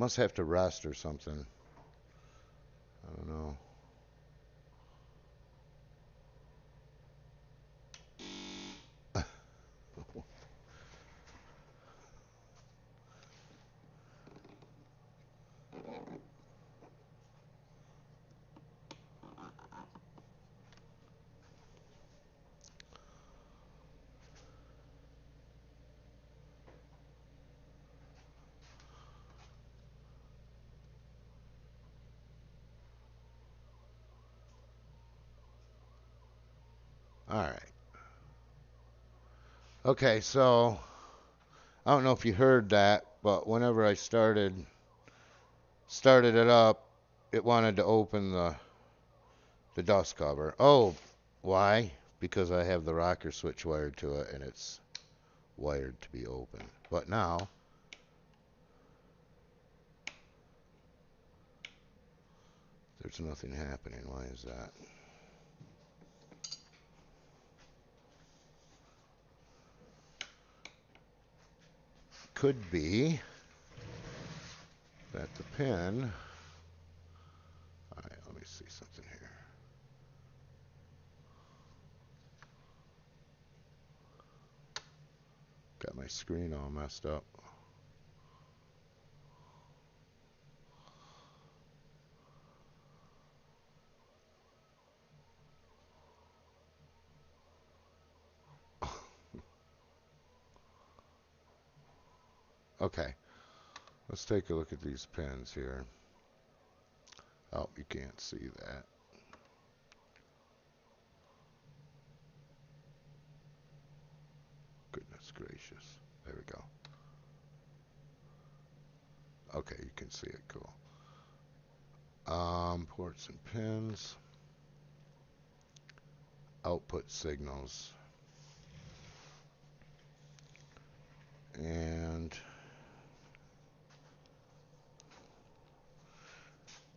Must have to rest or something. I don't know. All right. Okay, so I don't know if you heard that, but whenever I started it up, it wanted to open the dust cover. Oh, why? Because I have the rocker switch wired to it, and it's wired to be open. But now, there's nothing happening. Why is that? Could be that the pin. All right, let me see something here. Got my screen all messed up. Okay, let's take a look at these pins here. Oh, you can't see that. Goodness gracious. There we go. Okay, you can see it. Cool. Ports and pins. Output signals. And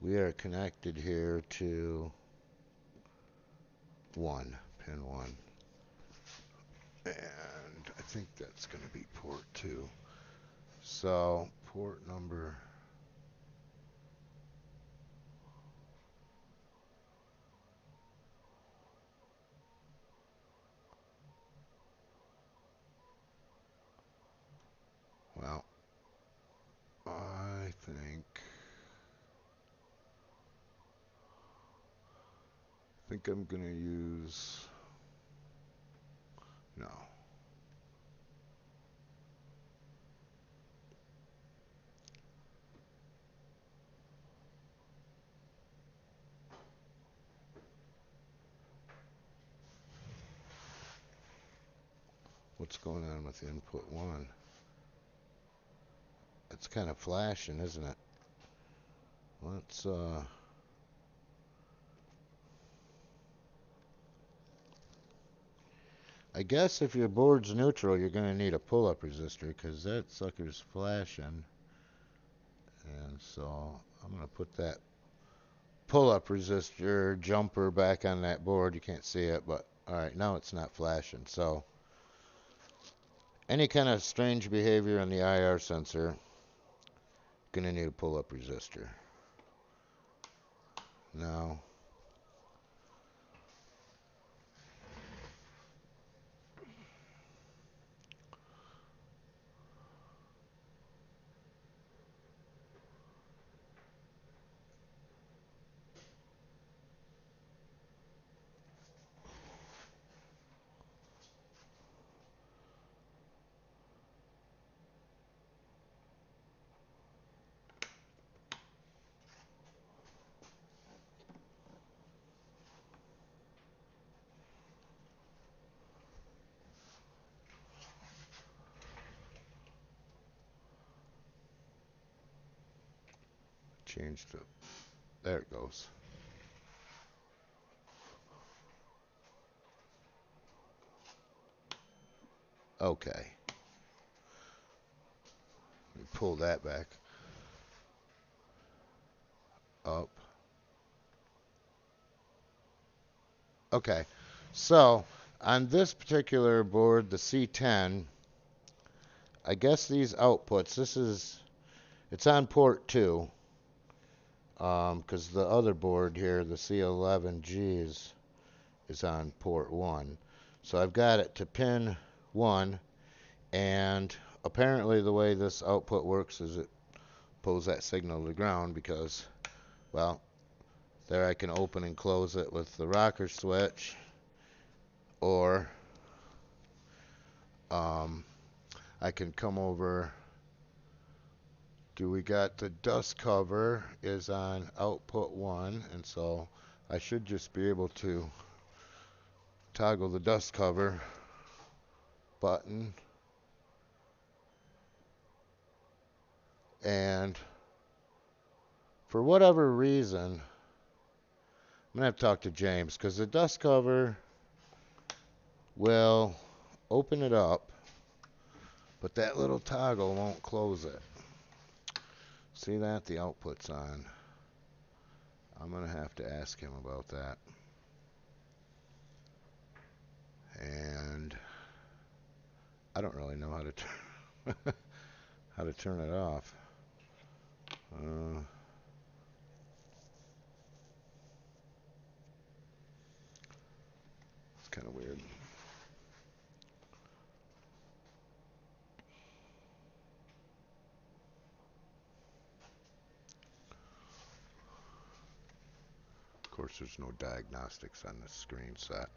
we are connected here to pin 1. And I think that's going to be port 2. So, port number... Well, I think I'm going to use... No. What's going on with input 1? It's kind of flashing, isn't it? Let's, I guess if your board's neutral, you're going to need a pull-up resistor because that sucker's flashing. And so I'm going to put that pull-up resistor jumper back on that board. You can't see it, but all right, now it's not flashing. So any kind of strange behavior on the IR sensor, going to need a pull-up resistor. Now, change to, there it goes. Okay. Let me pull that back up. Okay. So on this particular board, the C10, I guess these outputs, this is It's on port 2, because the other board here, the C11G, is on port 1. So I've got it to pin 1, and apparently the way this output works is it pulls that signal to the ground because, well, there I can open and close it with the rocker switch, or I can come over. We got the dust cover is on output 1, and so I should just be able to toggle the dust cover button, and for whatever reason, I'm gonna have to talk to James, because the dust cover will open it up, but that little toggle won't close it. See that? The output's on. I'm gonna have to ask him about that. And I don't really know how to how to turn it off. It's kind of weird. Of course, there's no diagnostics on the screen set.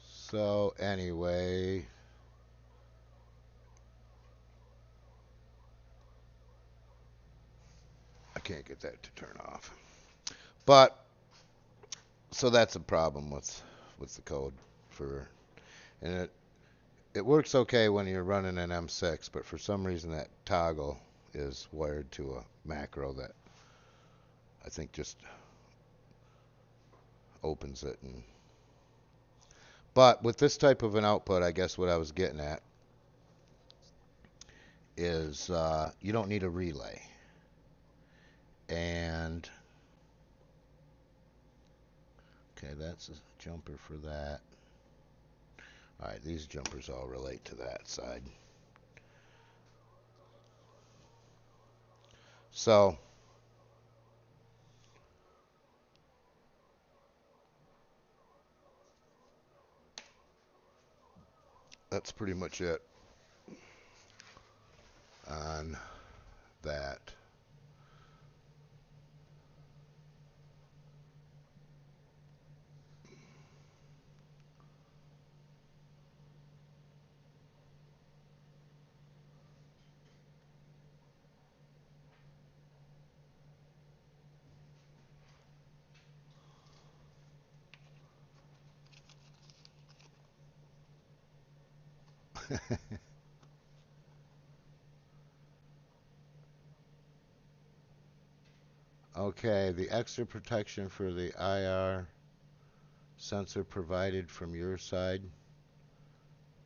So anyway, I can't get that to turn off. But so that's a problem with the code for, and it works okay when you're running an M6, but for some reason that toggle is wired to a macro that I think just opens it. But with this type of an output, I guess what I was getting at is you don't need a relay. And okay, that's a jumper for that. All right, these jumpers all relate to that side. So that's pretty much it on that. Okay, the extra protection for the IR sensor provided from your side.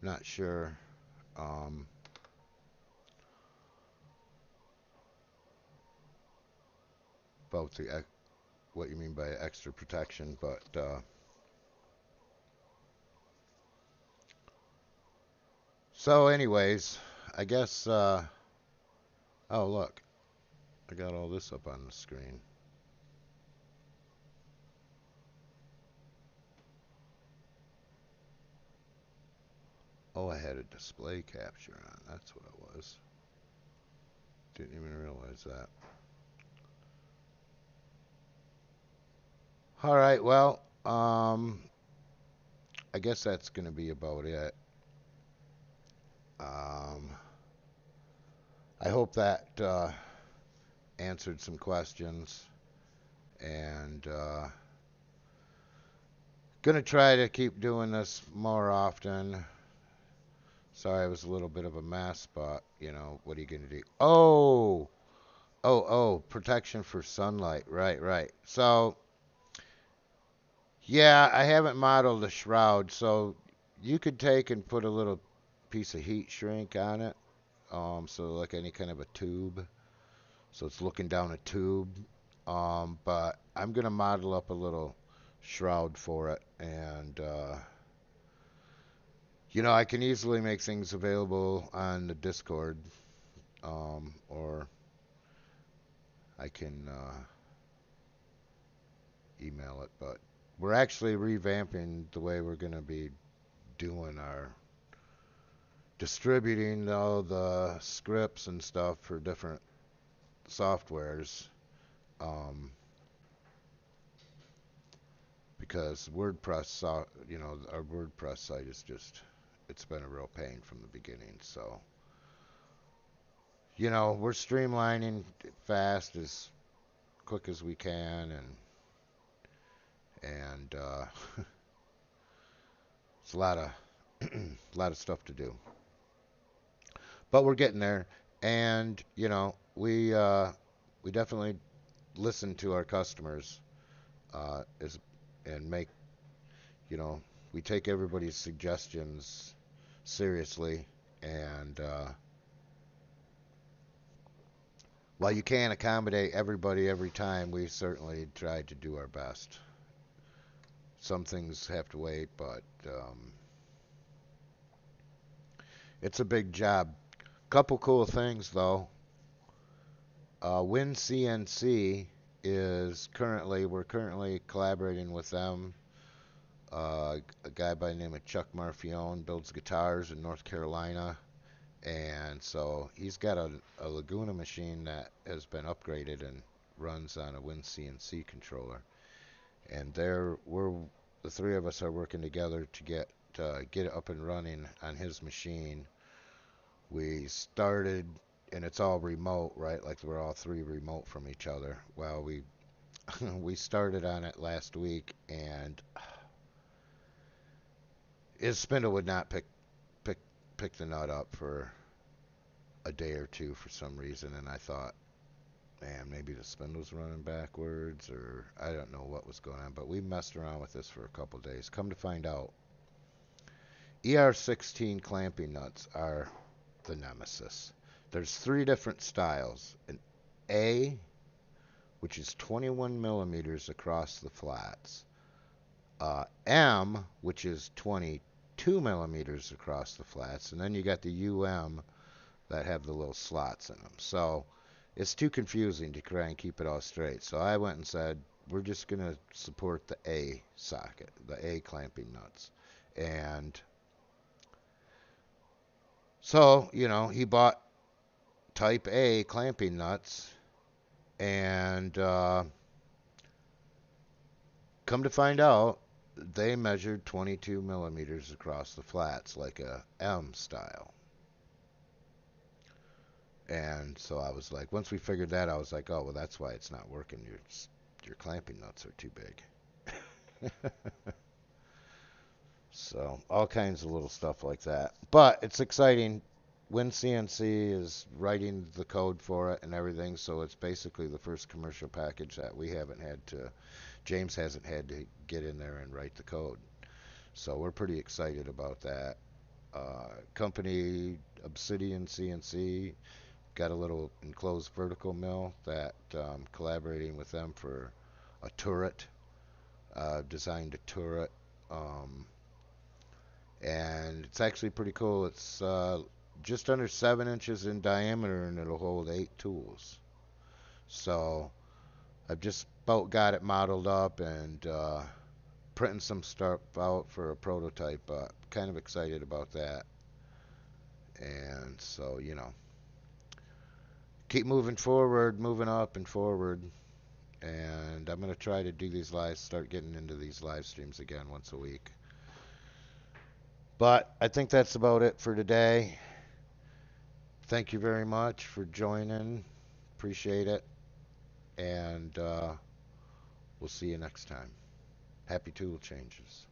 Not sure about what you mean by extra protection, but so anyways, I guess oh look, I got all this up on the screen. Oh, I had a display capture on. That's what it was. Didn't even realize that. All right, well, I guess that's going to be about it. I hope that answered some questions, and gonna try to keep doing this more often. Sorry, it was a little bit of a mess, but you know, what are you gonna do? Oh, protection for sunlight. Right. So, yeah, I haven't modeled a shroud, so you could take and put a little piece of heat shrink on it, so like any kind of a tube, so it's looking down a tube. But I'm gonna model up a little shroud for it, and You know, I can easily make things available on the Discord, or I can email it. But we're actually revamping the way we're going to be doing our distributing all the scripts and stuff for different softwares. Um, because WordPress, our WordPress site is just, it's been a real pain from the beginning. So, we're streamlining fast, as quick as we can, and it's a lot of a lot of stuff to do. But we're getting there, and we definitely listen to our customers, as and make you know we take everybody's suggestions seriously, and while you can't accommodate everybody every time, we certainly try to do our best. Some things have to wait, but it's a big job. Couple cool things though. WinCNC we're currently collaborating with them. A guy by the name of Chuck Marfione builds guitars in North Carolina, and so he's got a Laguna machine that has been upgraded and runs on a WinCNC controller. And the three of us are working together to get it up and running on his machine. We started, and it's all remote, right? Like we're all three remote from each other. Well, we we started on it last week, and his spindle would not pick pick the nut up for a day or two for some reason, and I thought, man, maybe the spindle's running backwards, or I don't know what was going on. But we messed around with this for a couple days. Come to find out, ER16 clamping nuts are the nemesis. There's three different styles: an A, which is 21 millimeters across the flats; M, which is 22 millimeters across the flats; and then you got the UM that have the little slots in them. So it's too confusing to try and keep it all straight. So I went and said, we're just going to support the A socket, the A clamping nuts. And so, he bought type A clamping nuts, and come to find out, they measured 22 millimeters across the flats, like a M style. And so I was like, once we figured that, I was like, oh, well, that's why it's not working. Your clamping nuts are too big. So all kinds of little stuff like that. But it's exciting. WinCNC is writing the code for it and everything, so it's basically the first commercial package that James hasn't had to get in there and write the code. So we're pretty excited about that. Company Obsidian CNC got a little enclosed vertical mill that collaborating with them for a turret, designed a turret, um, and it's actually pretty cool. It's just under 7 inches in diameter, and it'll hold 8 tools. So I've just about got it modeled up, and printing some stuff out for a prototype. Kind of excited about that. And so, keep moving forward, moving up and forward. And I'm going to try to do these lives, start getting into these live streams again once a week. But I think that's about it for today. Thank you very much for joining. Appreciate it. And we'll see you next time. Happy tool changes.